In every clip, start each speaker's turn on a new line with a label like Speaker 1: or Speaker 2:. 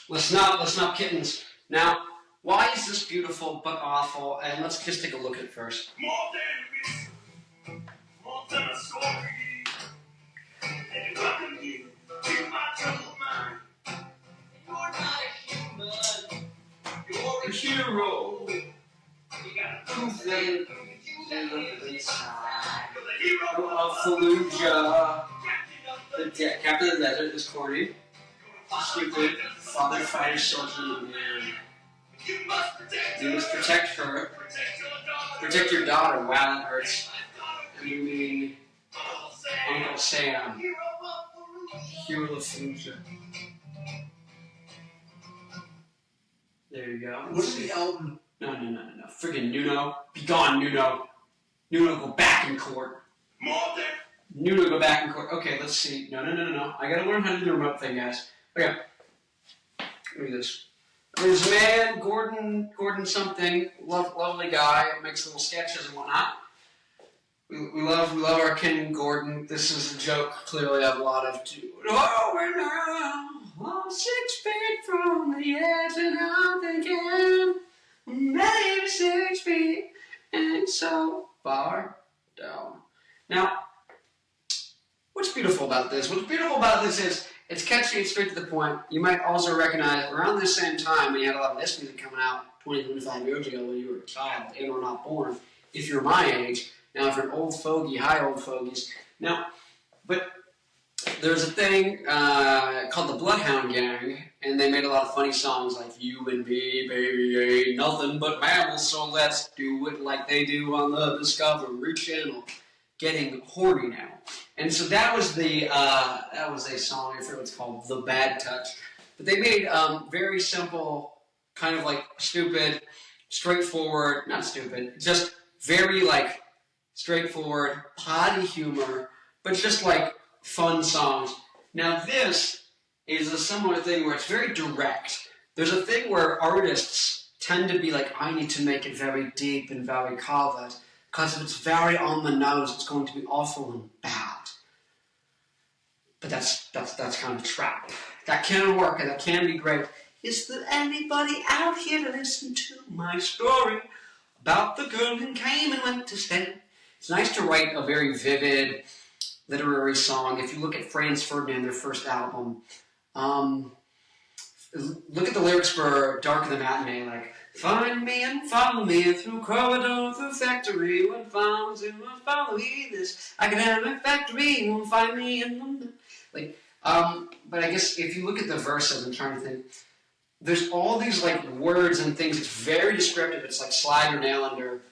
Speaker 1: Listen up, kittens. Now, why is this beautiful but awful? And let's just take a look at it first.
Speaker 2: More than a myth, more than a story. And welcome you to my troubled mind. You're not a human, you're a hero. You got proof that you live inside. You're the hero
Speaker 1: of Fallujah. Captain of the Desert is corny. Stupid. Father fighter soldier man. You must protect her. Protect your daughter. Wow, that hurts. You mean Uncle Sam. Hero of Fallujah. There you go.
Speaker 3: What's the album?
Speaker 1: No. Friggin' Nuno. Be gone, Nuno. Nuno, go back in court. Nuno, go back in court. Okay, let's see. No. I gotta learn how to do the remote thing, guys. Okay. Look at this. There's a man, Gordon something, lovely guy, makes little sketches and whatnot. We love our King Gordon. This is a joke, clearly I have a lot of too. Oh, we're now 6 feet from the edge and I'm thinking maybe 6 feet and so far down. Now, what's beautiful about this? What's beautiful about this is it's catchy, it's straight to the point. You might also recognize around this same time when you had a lot of this music coming out 20, 25 years ago when you were a child and were not born, if you're my age. Now, if you're an old fogey, hi old fogies. Now, but there's a thing called the Bloodhound Gang, and they made a lot of funny songs like You and Me, Baby, Ain't Nothing But Mammals, so let's do it like they do on the Discovery Channel. Getting horny now. And so that was a song, I forget what it's called, The Bad Touch. But they made very simple, kind of like stupid, straightforward, not stupid, just very like straightforward, potty humor, but just like fun songs. Now this is a similar thing where it's very direct. There's a thing where artists tend to be like, I need to make it very deep and very covered, because if it's very on the nose, it's going to be awful and bad. But that's kind of a trap. That can work and that can be great. Is there anybody out here to listen to my story about the girl who came and went to stay? It's nice to write a very vivid literary song. If you look at Franz Ferdinand, their first album, look at the lyrics for Dark of the Matinee, like, find me and follow me through corridor, through factory, when found to follow me this academic factory, won't find me in the... Like, but I guess if you look at the verses, I'm trying to think, there's all these like words and things. It's very descriptive. It's like slide your nail under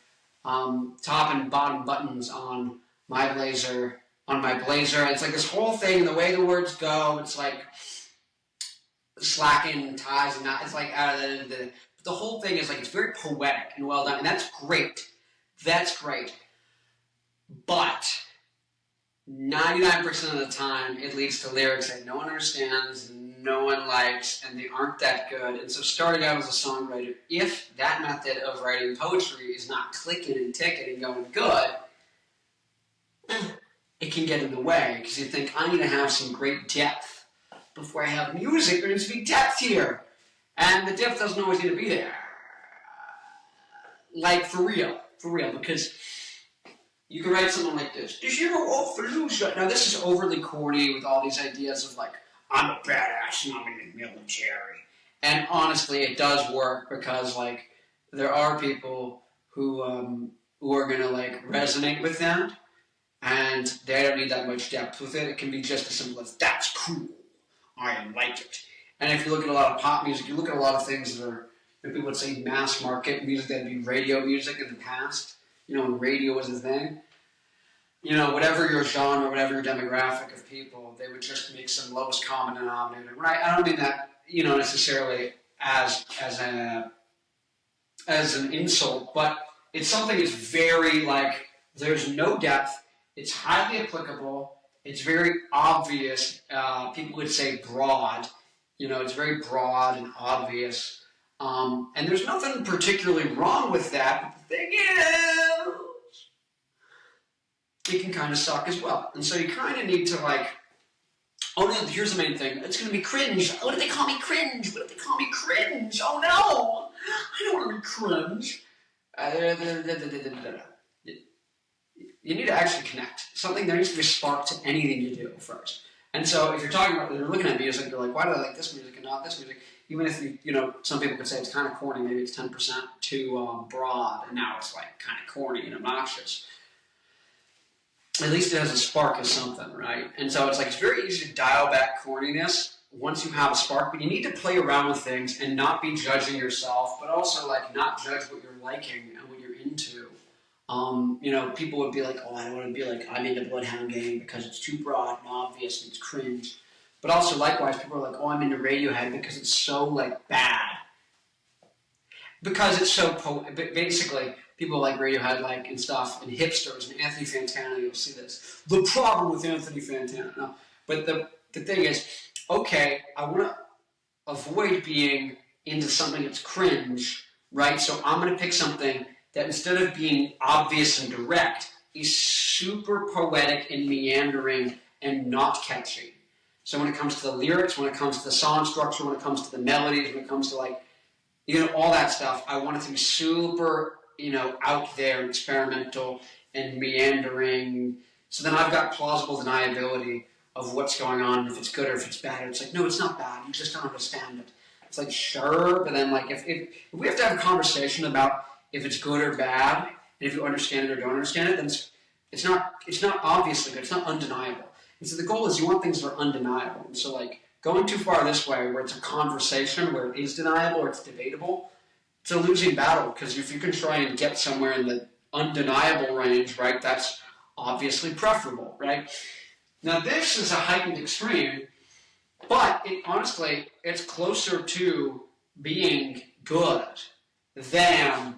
Speaker 1: top and bottom buttons on my blazer. It's like this whole thing, and the way the words go, it's like slacking ties and not. It's like the whole thing is like it's very poetic and well done, and that's great. That's great, but 99% of the time, it leads to lyrics that no one understands, no one likes, and they aren't that good. And so starting out as a songwriter, if that method of writing poetry is not clicking and ticking and going good, it can get in the way, because you think, I need to have some great depth before I have music. There needs to be depth here. And the depth doesn't always need to be there. Like, for real, because you can write something like this. The hero of Fallujah. Now, this is overly corny with all these ideas of, like, I'm a badass and I'm in the military. And honestly, it does work because, like, there are people who are going to, like, resonate with that. And they don't need that much depth with it. It can be just as simple as, that's cool. I like it. And if you look at a lot of pop music, you look at a lot of things that are, people would say mass market music, that'd be radio music in the past. You know, when radio was a thing. You know, whatever your genre, whatever your demographic of people, they would just make some lowest common denominator. Right? I don't mean that, you know, necessarily as an insult, but it's something that's very, like, there's no depth, it's highly applicable, it's very obvious, people would say broad, you know, it's very broad and obvious, and there's nothing particularly wrong with that, but the thing is, it can kind of suck as well. And so you kind of need to, like, Oh no, here's the main thing. It's going to be cringe. What if they call me cringe? What if they call me cringe? Oh no! I don't want to be cringe. You need to actually connect. There needs to be a spark to anything you do first. And so if you're talking about, you're looking at music, you're like, why do I like this music and not this music? Even if, some people could say it's kind of corny, maybe it's 10% too broad, and now it's like kind of corny and obnoxious. At least it has a spark of something, right? And so it's like, it's very easy to dial back corniness once you have a spark, but you need to play around with things and not be judging yourself, but also like not judge what you're liking and what you're into. People would be like, oh, I don't want to be like, I'm into Bloodhound Gang because it's too broad and obvious and it's cringe. But also, likewise, people are like, oh, I'm into Radiohead because it's so, like, bad. Because it's so, basically, people like Radiohead, like, and stuff, and Hipsters, and Anthony Fantano, you'll see this. The problem with Anthony Fantano. No. But the thing is, okay, I want to avoid being into something that's cringe, right? So I'm going to pick something that instead of being obvious and direct, is super poetic and meandering and not catchy. So when it comes to the lyrics, when it comes to the song structure, when it comes to the melodies, when it comes to all that stuff, I want it to be super, out there, experimental and meandering. So then I've got plausible deniability of what's going on, if it's good or if it's bad. It's like, no, it's not bad. You just don't understand it. It's like, sure, but then if we have to have a conversation about if it's good or bad, and if you understand it or don't understand it, then it's not obviously good. It's not undeniable. And so the goal is you want things that are undeniable. And so going too far this way, where it's a conversation, where it is deniable or it's debatable, it's a losing battle. Because if you can try and get somewhere in the undeniable range, right, that's obviously preferable, right? Now this is a heightened extreme, but honestly, it's closer to being good than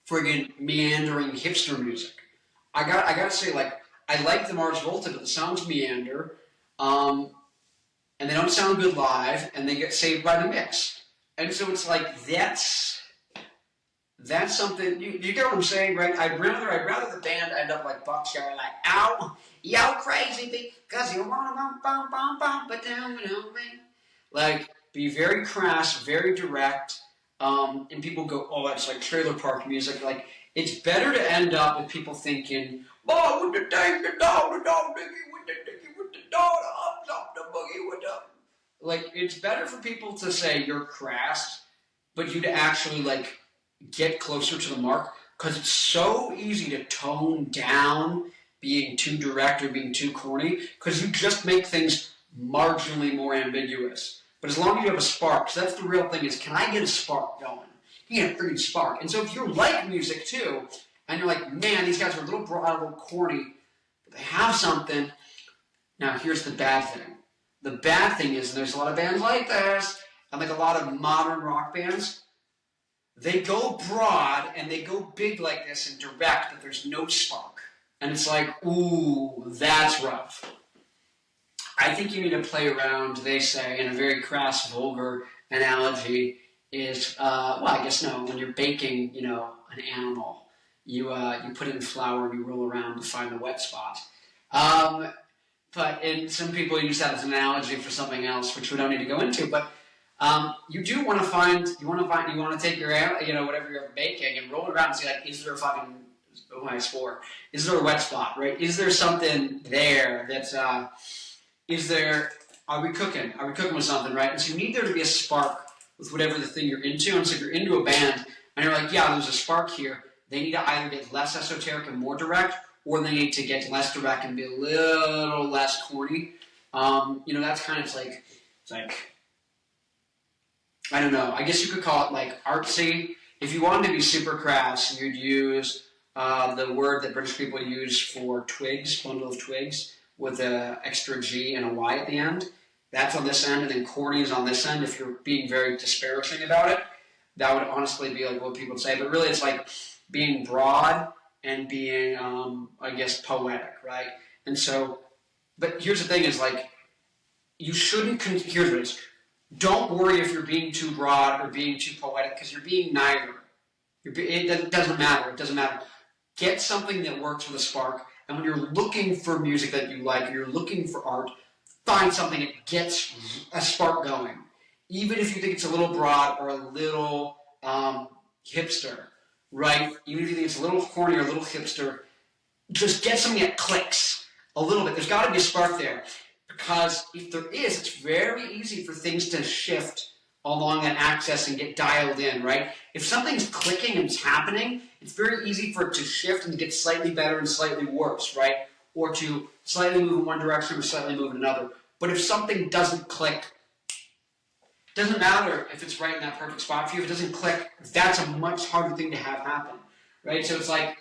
Speaker 1: friggin' meandering hipster music. I gotta say, I like the Mars Volta, but the songs meander, and they don't sound good live, and they get saved by the mix. And so it's like, that's something, you get what I'm saying, right? I'd rather the band end up like Buck Cherry, like, ow, yo, crazy, because you wanna bump, but down, Like, be very crass, very direct, and people go, oh, that's like trailer park music. Like, it's better to end up with people thinking, oh, with the dang, the dog, diggy, with the diggy, with the dog, up, the boogie, with the... Like, it's better for people to say you're crass, but you to actually, get closer to the mark, because it's so easy to tone down being too direct or being too corny, because you just make things marginally more ambiguous. But as long as you have a spark, so that's the real thing, is can I get a spark going? You get a freaking spark. And so if you like music too, and you're like, man, these guys are a little broad, a little corny, but they have something. Now here's the bad thing. The bad thing is, and there's a lot of bands like this, and a lot of modern rock bands, they go broad and they go big like this and direct, but there's no spark. And it's like, ooh, that's rough. I think you need to play around, they say, in a very crass, vulgar analogy, is, I guess no, when you're baking, an animal, you put it in flour and you roll around to find the wet spot. And some people use that as an analogy for something else, which we don't need to go into, but you do want to you want to take your, whatever you're baking and roll it around and see, is there a fucking, is there a wet spot, right? Is there something there that's, are we cooking? Are we cooking with something, right? And so you need there to be a spark with whatever the thing you're into. And so if you're into a band and you're like, yeah, there's a spark here, they need to either get less esoteric and more direct, or they need to get less direct and be a little less corny. That's kind of it's like, I don't know. I guess you could call it artsy. If you wanted to be super crass, you'd use the word that British people use for twigs, bundle of twigs, with an extra G and a Y at the end. That's on this end, and then corny is on this end. If you're being very disparaging about it, that would honestly be what people would say. But really, it's being broad and being, poetic, right? And so, but here's the thing is you shouldn't, here's what it is. Don't worry if you're being too broad or being too poetic, because you're being neither. It doesn't matter. It doesn't matter. Get something that works with a spark. And when you're looking for music that you like, or you're looking for art, find something that gets a spark going. Even if you think it's a little broad or a little hipster, right? Even if you think it's a little corny or a little hipster, just get something that clicks a little bit. There's got to be a spark there. Because if there is, it's very easy for things to shift along that axis and get dialed in, right? If something's clicking and it's happening, it's very easy for it to shift and get slightly better and slightly worse, right? Or to slightly move in one direction or slightly move in another. But if something doesn't click, it doesn't matter if it's right in that perfect spot for you. If it doesn't click, that's a much harder thing to have happen, right? So it's like,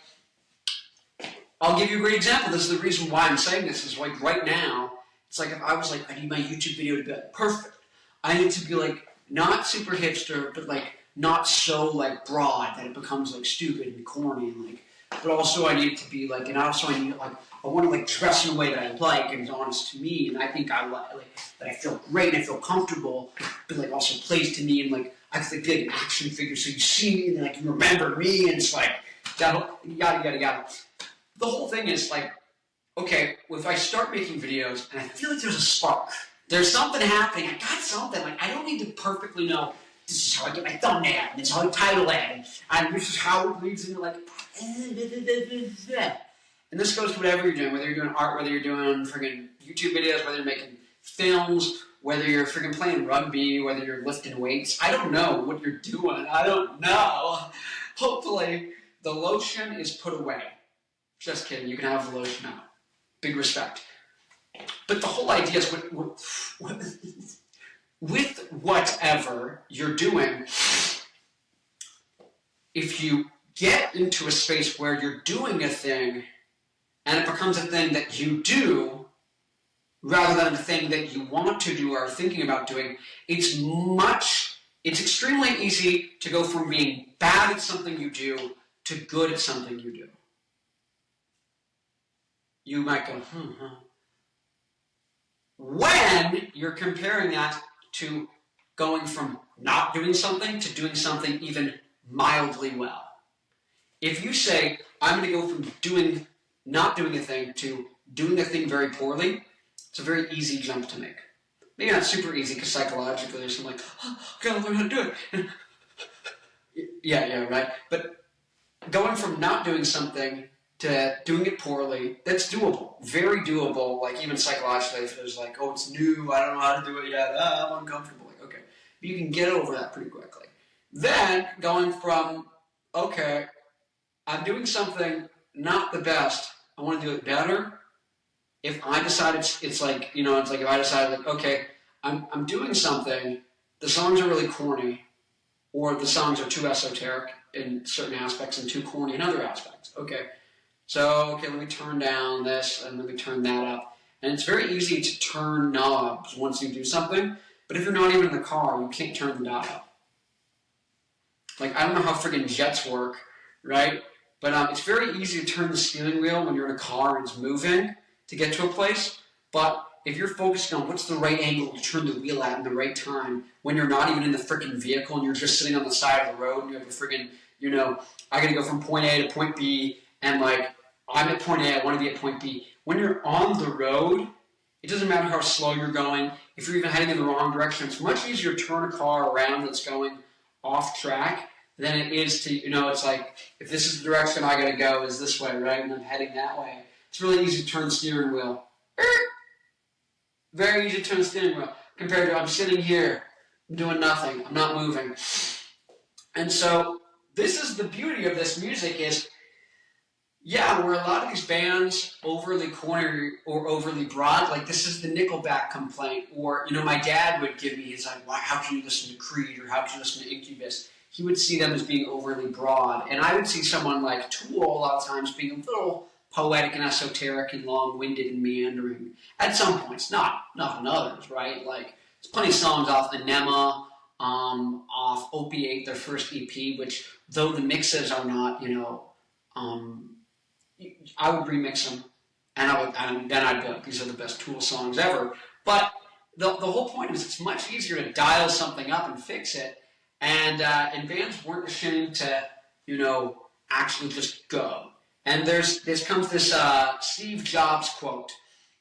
Speaker 1: I'll give you a great example. This is the reason why I'm saying this. Is like right now, it's like if I was like, I need my YouTube video to be like perfect. I need to be like not super hipster, but like not so like broad that it becomes like stupid and corny and like. But also I need it to be like, and also I need like I want to like dress in a way that I like and is honest to me, and I think I like that I feel great and I feel comfortable, but like also plays to me and like I can be like an action figure, so you see me and then I can remember me, and it's like yada yada yada. The whole thing is like, okay, if I start making videos and I feel like there's a spark, there's something happening, I got something, like I don't need to perfectly know this is how I get my thumbnail, and this is how I title it, and this is how it leads into like, and this goes to whatever you're doing, whether you're doing art, whether you're doing friggin' YouTube videos, whether you're making films, whether you're friggin' playing rugby, whether you're lifting weights. I don't know what you're doing, I don't know. Hopefully the lotion is put away. Just kidding, you can have the lotion out. Big respect. But the whole idea is with whatever you're doing, if you get into a space where you're doing a thing and it becomes a thing that you do rather than a thing that you want to do or are thinking about doing, it's extremely easy to go from being bad at something you do to good at something you do. You might go, When you're comparing that to going from not doing something to doing something even mildly well. If you say, I'm going to go from not doing a thing to doing a thing very poorly, it's a very easy jump to make. Maybe not super easy because psychologically there's some like, I gotta learn how to do it. yeah, right. But going from not doing something to doing it poorly, that's doable. Very doable, like even psychologically, if there's like, oh, it's new, I don't know how to do it yet, I'm uncomfortable. Like, okay. But you can get over that pretty quickly. Then, going from, okay, I'm doing something not the best, I want to do it better. If I decide it's like, it's like if I decide like, okay, I'm doing something, the songs are really corny, or the songs are too esoteric in certain aspects and too corny in other aspects. Okay. So, let me turn down this and let me turn that up. And it's very easy to turn knobs once you do something, but if you're not even in the car, you can't turn the dial up. Like, I don't know how friggin' jets work, right? But it's very easy to turn the steering wheel when you're in a car and it's moving to get to a place. But if you're focusing on what's the right angle to turn the wheel at in the right time, when you're not even in the friggin' vehicle and you're just sitting on the side of the road and you have a friggin', I gotta go from point A to point B, and like, I'm at point A, I want to be at point B. When you're on the road, it doesn't matter how slow you're going. If you're even heading in the wrong direction, it's much easier to turn a car around that's going off track than it is to, it's like, if this is the direction I gotta go, is this way, right? And I'm heading that way. It's really easy to turn the steering wheel. Very easy to turn the steering wheel. Compared to, I'm sitting here, I'm doing nothing, I'm not moving. And so, this is the beauty of this music is, yeah, where a lot of these bands overly corny or overly broad, like this is the Nickelback complaint, or my dad would give me, he's like, how can you listen to Creed or how can you listen to Incubus? He would see them as being overly broad, and I would see someone like Tool a lot of times being a little poetic and esoteric and long-winded and meandering at some points, not in others, right? Like there's plenty of songs off Enema, off Opiate, their first EP, which though the mixes are not, I would remix them, and then I'd be like, these are the best Tool songs ever. But the whole point is it's much easier to dial something up and fix it, and bands weren't ashamed to, actually just go. And there's comes this Steve Jobs quote,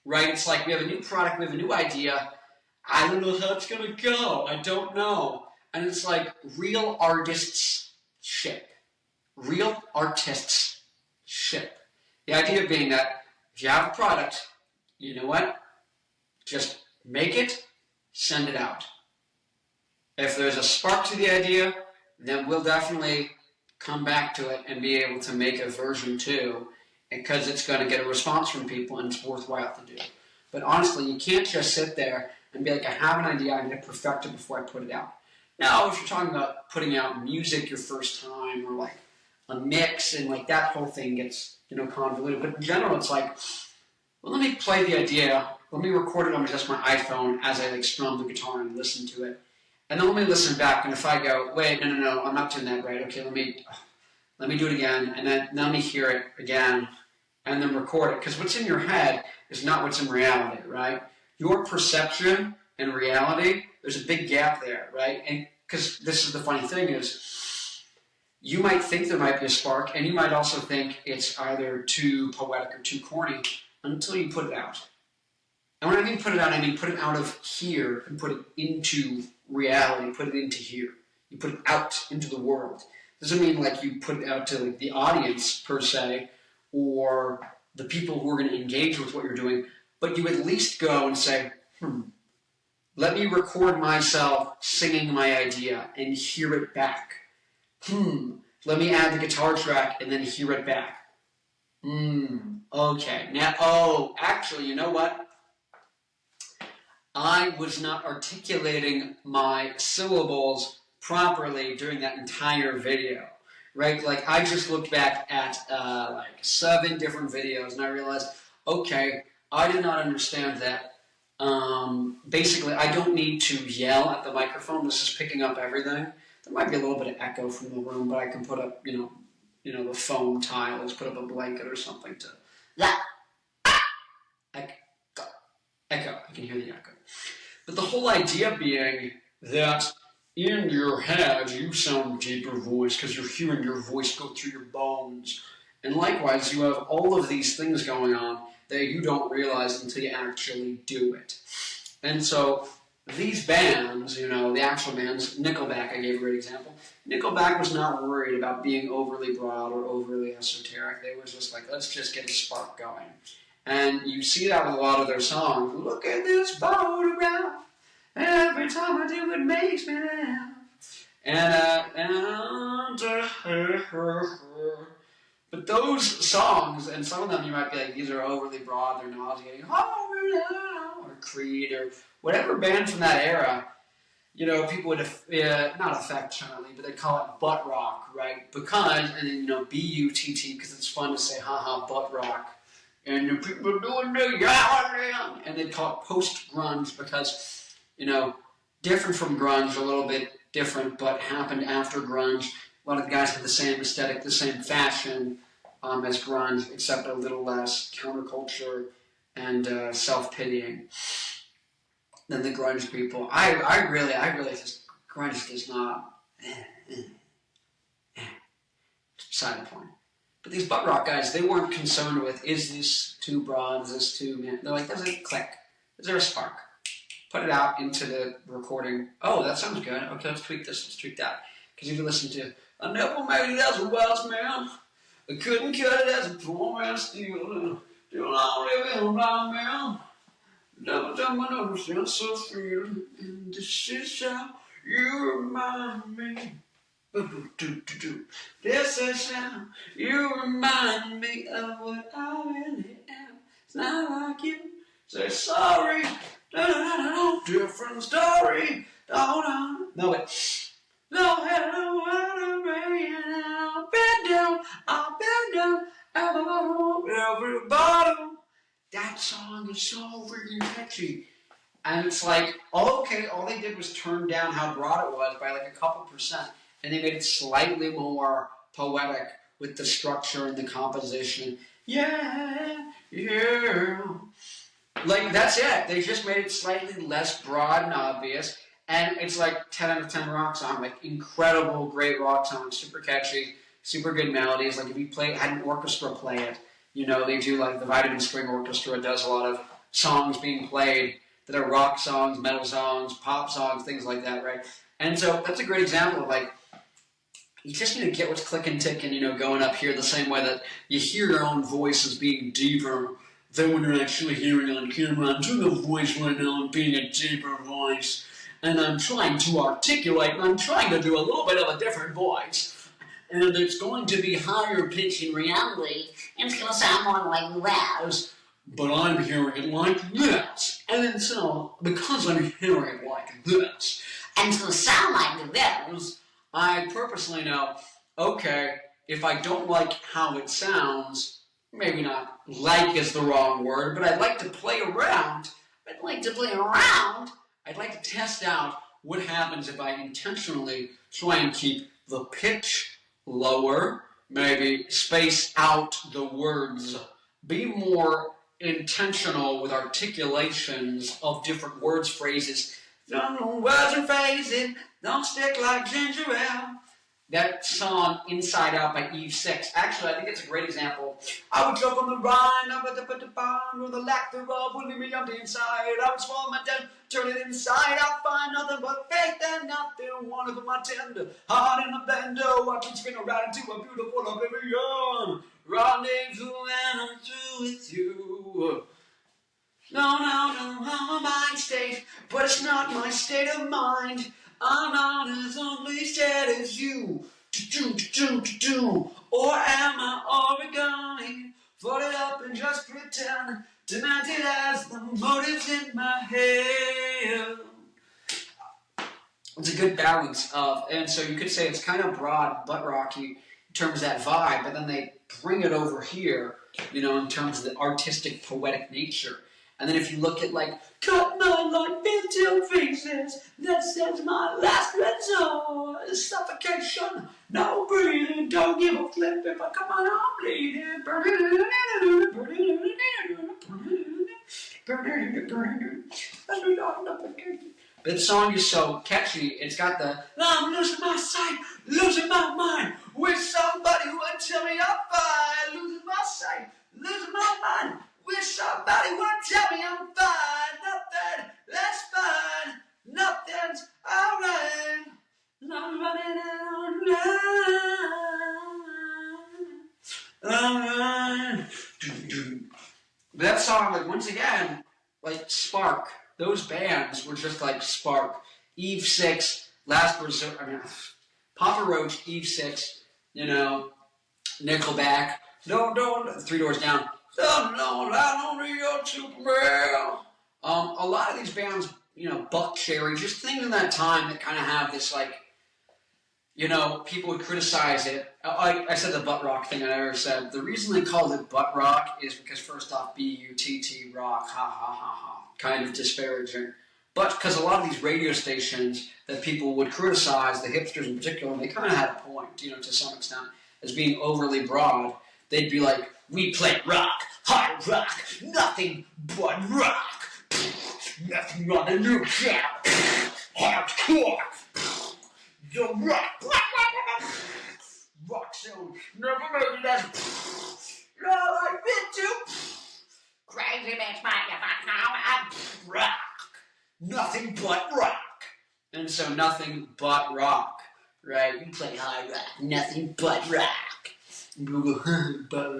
Speaker 1: right? It's like we have a new product, we have a new idea. I don't know how it's gonna go. I don't know. And it's like real artists ship. Real artists ship. The idea being that if you have a product, you know what? Just make it, send it out. If there's a spark to the idea, then we'll definitely come back to it and be able to make a version 2 because it's going to get a response from people and it's worthwhile to do. But honestly, you can't just sit there and be like, I have an idea, I need to perfect it before I put it out. Now, if you're talking about putting out music your first time or like a mix and like that whole thing gets, convoluted. But in general, it's like, well, let me play the idea, let me record it on just my iPhone as I like strum the guitar and listen to it. And then let me listen back, and if I go, wait, no, I'm not doing that right. Okay, let me do it again, and then let me hear it again, and then record it. Because what's in your head is not what's in reality, right? Your perception and reality, there's a big gap there, right? And because this is the funny thing is, you might think there might be a spark, and you might also think it's either too poetic or too corny until you put it out. And when I mean put it out, I mean put it out of here and put it into reality, put it into here. You put it out into the world. Doesn't mean like you put it out to like the audience per se, or the people who are going to engage with what you're doing, but you at least go and say, let me record myself singing my idea and hear it back. Let me add the guitar track and then hear it back. Okay. Now, actually, you know what? I was not articulating my syllables properly during that entire video, right? Like, I just looked back at, 7 different videos, and I realized, okay, I did not understand that. Basically, I don't need to yell at the microphone. This is picking up everything. There might be a little bit of echo from the room, but I can put up, the foam tiles, put up a blanket or something to... Echo. I can hear the echo. But the whole idea being that in your head you sound deeper voice because you're hearing your voice go through your bones. And likewise, you have all of these things going on that you don't realize until you actually do it. And so these bands, the actual bands, Nickelback, I gave a great example. Nickelback was not worried about being overly broad or overly esoteric. They were just like, let's just get a spark going. And you see that with a lot of their songs. Look at this photograph. Every time I do, it makes me laugh. But those songs, and some of them you might be like, these are overly broad, they're nauseating. Or Creed, or whatever band from that era, people would, not affectionately, but they call it butt rock, right? Because, and then, B-U-T-T, because it's fun to say, haha, butt rock. And the people doing the yelling, and they call it post-grunge because, different from grunge, a little bit different, but happened after grunge. A lot of the guys had the same aesthetic, the same fashion as grunge, except a little less counterculture and self-pitying than the grunge people. I really just, grunge does not, side point. But these butt rock guys, they weren't concerned with, is this too broad, is this too... They're like, does it click? Is there a spark? Put it out into the recording. Oh, that sounds good. Okay, let's tweak this, let's tweak that. Because if you listen to, I never made it as a wise man. I couldn't cut it as a poor man still. Still I live in a blind man. Never done my nose, I'm so free. And this is how you remind me. This is how you remind me of what I really am. It's not like you say sorry. Different story. No, wait. No, hello, I've been down, every bottom. That song is so freaking catchy. And it's like, all they did was turn down how broad it was by like a couple percent. And they made it slightly more poetic with the structure and the composition. Yeah. Like, that's it. They just made it slightly less broad and obvious. And it's like 10 out of 10 rock song. Like, incredible, great rock song. Super catchy. super good melodies. Like if you had an orchestra play it, you know, they do like the Vitamin String Orchestra does a lot of songs being played that are rock songs, metal songs, pop songs, things like that, right? And so that's a great example of like, you just need to get what's clicking, ticking, you know, going up here the same way that you hear your own voice as being deeper than when you're actually hearing on camera. I'm doing a voice right now and being a deeper voice. And I'm trying to articulate, and I'm trying to do a little bit of a different voice. And it's going to be higher pitch in reality, and it's going to sound more like that. But I'm hearing it like this. And so, because I'm hearing it like this, and it's going to sound like this, I purposely know, okay, if I don't like how it sounds, maybe not like is the wrong word, but I'd like to play around. I'd like to test out what happens if I intentionally try and keep the pitch lower, maybe space out the words, be more intentional with articulations of different words, phrases. Words and phrases don't stick like ginger ale. That song, Inside Out by Eve 6. Actually, I think it's a great example. I would jump on the Rhine, I would put the barn, with the lack thereof would leave me empty inside. I would swallow my dead, turn it inside out, find nothing but faith and nothing. One of my tender heart in a bender, watch it spin around into a beautiful oblivion. Rendezvous and I'm through with you. No, I'm a mind state, but it's not my state of mind. I'm not as only state as you. Or am I origami? Fold it up and just pretend. Demand it as the motives in my head. It's a good balance of, and so you could say it's kind of broad, butt rocky in terms of that vibe, but then they bring it over here, you know, in terms of the artistic, poetic nature. And then if you look at like, cut my life into pieces, that sends my last resort, suffocation, no breathing, don't give a flip if I come on, I'm bleeding, But the song is so catchy, it's got the, I'm losing my sight, losing my mind, with somebody who would tell me I'm fine, losing my sight, losing my mind. Wish somebody would tell me I'm fine. Nothing, that's fine. Nothing's alright. I'm running out of line. That song, like, once again, like, Spark. Those bands were just like Spark. Eve 6, Last Resort, Papa Roach, Eve 6, you know, Nickelback. Don't, Three Doors Down. No, I don't need your Superman. A lot of these bands, you know, Buck Cherry, just things in that time that kind of have this, like, you know, people would criticize it. I said the butt rock thing I never said. The reason they called it butt rock is because, first off, B-U-T-T, rock, ha, ha, ha, ha, kind of disparaging. But because a lot of these radio stations that people would criticize, the hipsters in particular, they kind of had a point, you know, to some extent, as being overly broad. They'd be like, we play rock, hard rock, nothing but rock. Nothing on the new job. Hardcore. The rock. Rock zone. Never made it as. No, I've been to. Crazy bitch, now rock. Nothing but rock. And so nothing but rock. Right? You play hard rock. Nothing but rock. But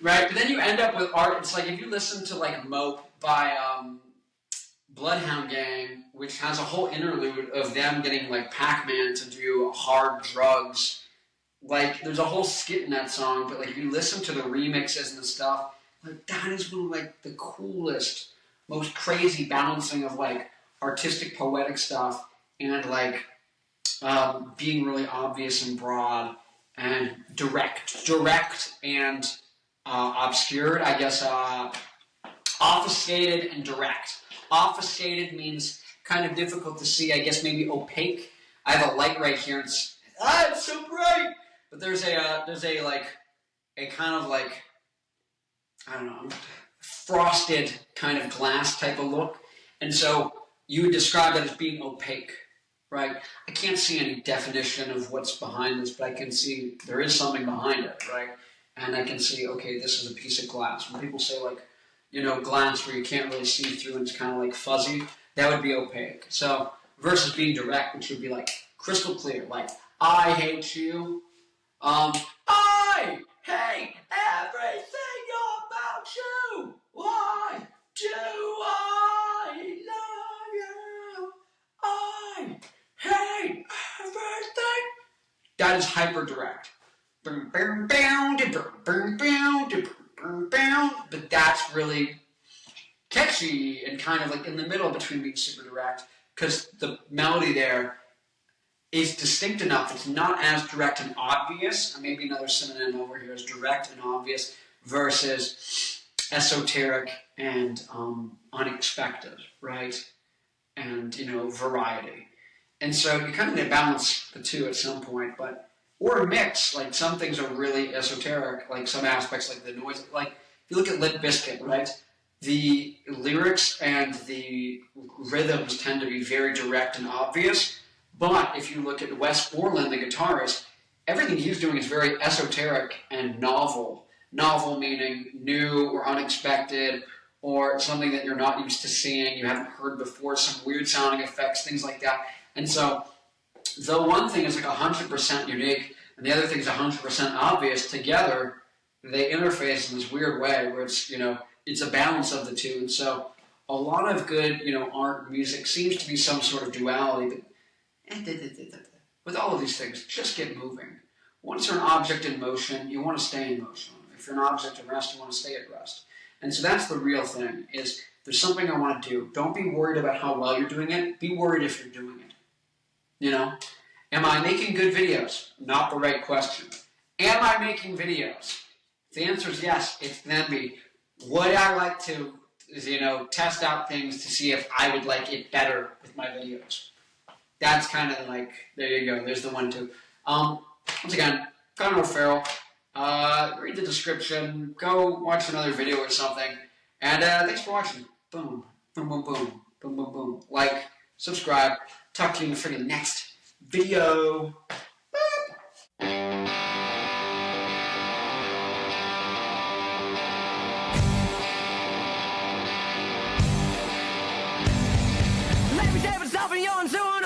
Speaker 1: right, but then you end up with art. It's like if you listen to like Mope by Bloodhound Gang, which has a whole interlude of them getting like Pac-Man to do hard drugs. Like there's a whole skit in that song, but like if you listen to the remixes and the stuff, like that is one of like the coolest, most crazy balancing of like artistic, poetic stuff and like being really obvious and broad. And direct and obscured, I guess, obfuscated and direct. Obfuscated means kind of difficult to see, I guess maybe opaque. I have a light right here, it's so bright! But there's a kind of like, I don't know, frosted kind of glass type of look. And so you would describe it as being opaque, right? I can't see any definition of what's behind this, but I can see there is something behind it, right? And I can see, okay, this is a piece of glass. When people say, like, glass where you can't really see through and it's kind of like fuzzy, that would be opaque. So, versus being direct, which would be like crystal clear, like, I hate you. I hate everything about you. Why do I love you? I hate everything. That is hyper direct. But that's really catchy and kind of like in the middle between being super direct, because the melody there is distinct enough. It's not as direct and obvious. Maybe another synonym over here is direct and obvious versus esoteric and unexpected, right? And, variety. And so you kind of need to balance the two at some point, or a mix. Like, some things are really esoteric, like some aspects, like the noise. Like, if you look at Limp Bizkit, right? The lyrics and the rhythms tend to be very direct and obvious. But if you look at Wes Borland, the guitarist, everything he's doing is very esoteric and novel. Novel meaning new or unexpected, or something that you're not used to seeing, you haven't heard before, some weird sounding effects, things like that. And so, the one thing is like 100% unique, and the other thing is 100% obvious, together, they interface in this weird way where it's, it's a balance of the two. And so, a lot of good, art, music seems to be some sort of duality, but with all of these things, just get moving. Once you're an object in motion, you want to stay in motion. If you're an object at rest, you want to stay at rest. And so that's the real thing, is there's something I want to do. Don't be worried about how well you're doing it. Be worried if you're doing it. Am I making good videos? Not the right question. Am I making videos? If the answer is yes, it's then be, would I like to, test out things to see if I would like it better with my videos? That's kind of like, there you go, there's the 1, 2. Once again, Connor Farrell. Read the description, go watch another video or something, and thanks for watching. Boom, boom, boom, boom, boom, boom, boom. Like, subscribe, talk to you in the freaking next video.
Speaker 2: Let me save myself and you and soon